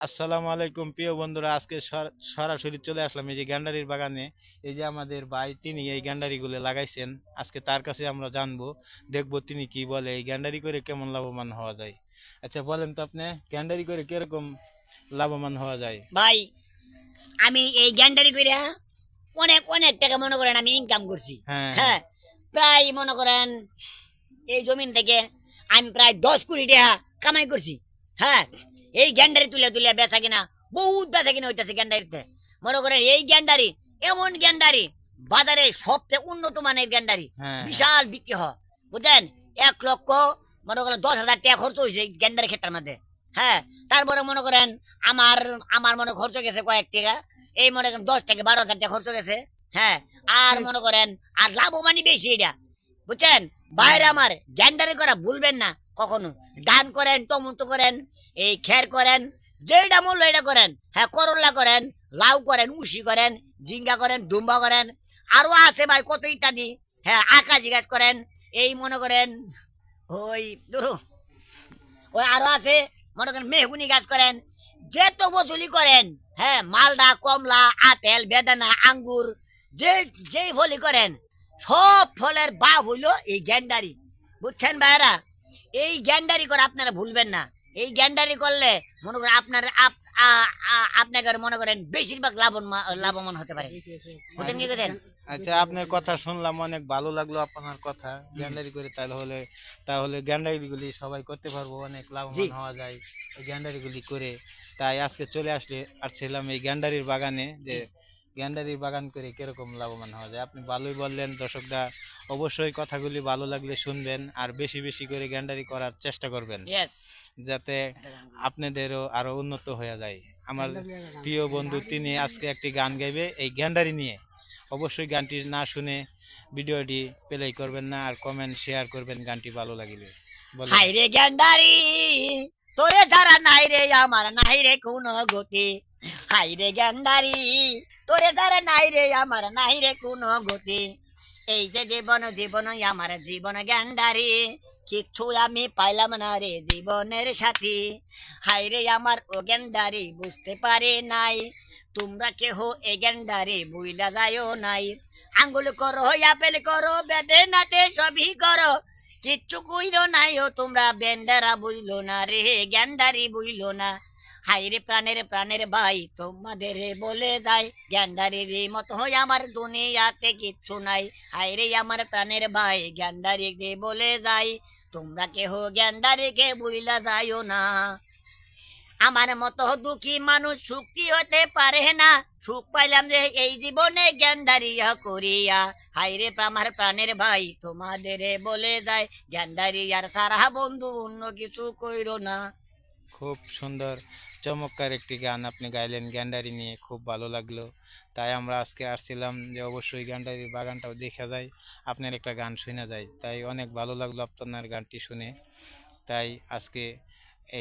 আসসালামু আলাইকুম প্রিয় বন্ধুরা, আজকে সরাসরি চলে আসলাম এই যে গ্যান্ডারির বাগানে। এই যে আমাদের ভাই, তিনি এই গ্যান্ডারিগুলো লাগাইছেন। আজকে তার কাছে আমরা জানবো, দেখবো তিনি কি বলে, এই গ্যান্ডারি করে কেমন লাভবান হওয়া যায়। আচ্ছা বলেন তো আপনি, গ্যান্ডারি করে কিরকম লাভবান হওয়া যায়? ভাই, আমি এই গ্যান্ডারি কইরা অনেক অনেক টাকা মনে করেন আমি ইনকাম করছি। হ্যাঁ, হ্যাঁ। হ্যাঁ, প্রায় মনে করেন এই জমিন থেকে আমি প্রায় 10 কোটি টাকা কামাই করছি। হ্যাঁ, এই গ্যান্ডারি তুলে তুলে বেচা কিনা, বহুত বেচা কিনা হইতেছে গ্যান্ডারিতে। মনে করেন এই গ্যান্ডারি এমন গ্যান্ডারি, বাজারে সবচেয়ে উন্নত মানের গ্যান্ডারি, হ্যাঁ, হ্যাঁ। বিশাল বিক্রি হয়। বুঝলেন, 1 লক্ষ মনে করেন 10,000 টাকা খরচ হয়েছে এই গ্যান্ডারি ক্ষেত্রের মধ্যে। হ্যাঁ, তারপরে মনে করেন আমার আমার মনে খরচ গেছে কয়েক টাকা, এই মনে করেন 10 থেকে 12,000 টাকা খরচ গেছে। হ্যাঁ, আর মনে করেন আর লাভবানই বেশি এটা। বুঝছেন, বাইরে আমার গ্যান্ডারি করা ভুলবেন না কখনো। ধান করেন, টমেটো করেন, এই খের করেন, যেটা মূল্য এটা করেন। হ্যাঁ, করলা করেন, লাউ করেন, উশি করেন, ঝিঙ্গা করেন, দুম্বা করেন, আরো আছে ভাই কত ইত্যাদি। হ্যাঁ, আকাশি গাছ করেন, এই মনে করেন ওই ধরো ওই আরো আছে মনে করেন মেহগুনি গাছ করেন, যেত বসুলি করেন। হ্যাঁ, মালদা, কমলা, আপেল, বেদানা, আঙ্গুর, যে যেই ফলই করেন, সব ফলের বাপ হইলো এই গ্যান্ডারি। বুঝছেন ভাইরা, এই গ্যান্ডারি করে আপনারা ভুলবেন না। এই গ্যান্ডারি করলে মনে করেন আপনার আপনাকে মনে করেন বেশিরভাগ লাভবান হতে পারে। বুঝছেন কি কথা? আচ্ছা, আপনার কথা শুনলাম, অনেক ভালো লাগলো আপনার কথা। গ্যান্ডারি করে তাহলে তাহলে গ্যান্ডারিগুলি সবাই করতে পারবো, অনেক জি, লাভবান হওয়া যায় এই গ্যান্ডারিগুলি করে। তাই আজকে চলে আসছিলাম এই গ্যান্ডারির বাগানে, যে জি, গ্যান্ডারির বাগান করে কিরকম লাভবান হওয়া যায়। আপনি ভালোই বললেন, দর্শকরা অবশ্যই কথাগুলি ভালো লাগলে শুনবেন আর বেশি বেশি করে গ্যান্ডারি করার চেষ্টা করবেন, ইয়েস। যাতে আপনাদেরও আরো উন্নত হয়ে যায়। আমার প্রিয় বন্ধু, তিনি আজকে একটি গান গাইবে এই গ্যান্ডারি নিয়ে। অবশ্যই গানটি না শুনে ভিডিওটি প্লে করবেন না, আর কমেন্ট শেয়ার করবেন গানটি ভালো লাগিলে। বলেন। হাই রে গ্যান্ডারি, তোরে যারা নাই রে আমার নাই রে কোনো গতি। হাই রে গ্যান্ডারি, তোরে যারা নাই রে আমার নাই রে কোনো গতি। এই যে জীবন জীবন আমার জীবন গ্যান্ডারি, কিচ্ছু আমি পাইলাম না রে জীবনের সাথী। হাই রে আমার ও গ্যান্ডারি, বুঝতে পারে নাই তোমরা কেহ এ গ্যান্ডারি বুইলা যায়ও নাই। আঙ্গুল করো, আপেল করো, বেদনাতে সবই করো, কিচ্ছু কইরো নাই ও তোমরা বেন্ডারা বুঝলো না রে গ্যান্ডারি বুঝলো না। হাইরে প্রাণের প্রাণের ভাই তোমাদের বলে যায়, গ্যান্ডারির মতো হয় আমার দুনিয়াতে কিচ্ছু নাই। হাইরে আমার প্রাণের ভাই গ্যান্ডারি বলে যায়, তোমরা কেহ গ্যান্ডারিকে বুঝলা যাইও না। আমার মতো দুঃখী মানুষ সুখী হতে পারে না, সুখ পাইলাম যে এই জীবনে গ্যান্ডারিয়া করিয়া। হাইরে আমার প্রাণের ভাই তোমাদের বলে যায়, গ্যান্ডারিয়ার সারা বন্ধু অন্য কিছু কইরো না। খুব সুন্দর, চমৎকার একটি গান আপনি গাইলেন গ্যান্ডারি নিয়ে, খুব ভালো লাগলো। তাই আমরা আজকে আসছিলাম যে অবশ্যই গ্যান্ডারির বাগানটাও দেখা যায়, আপনার একটা গান শোনা যায়। তাই অনেক ভালো লাগলো আপনার গানটি শুনে। তাই আজকে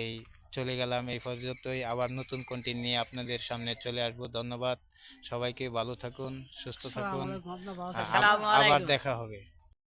এই চলে গেলাম এই পর্যন্তই। আবার নতুন কন্টেন্ট নিয়ে আপনাদের সামনে চলে আসবো। ধন্যবাদ সবাইকে, ভালো থাকুন, সুস্থ থাকুন। আসসালামু আবার আলাইকুম। দেখা হবে।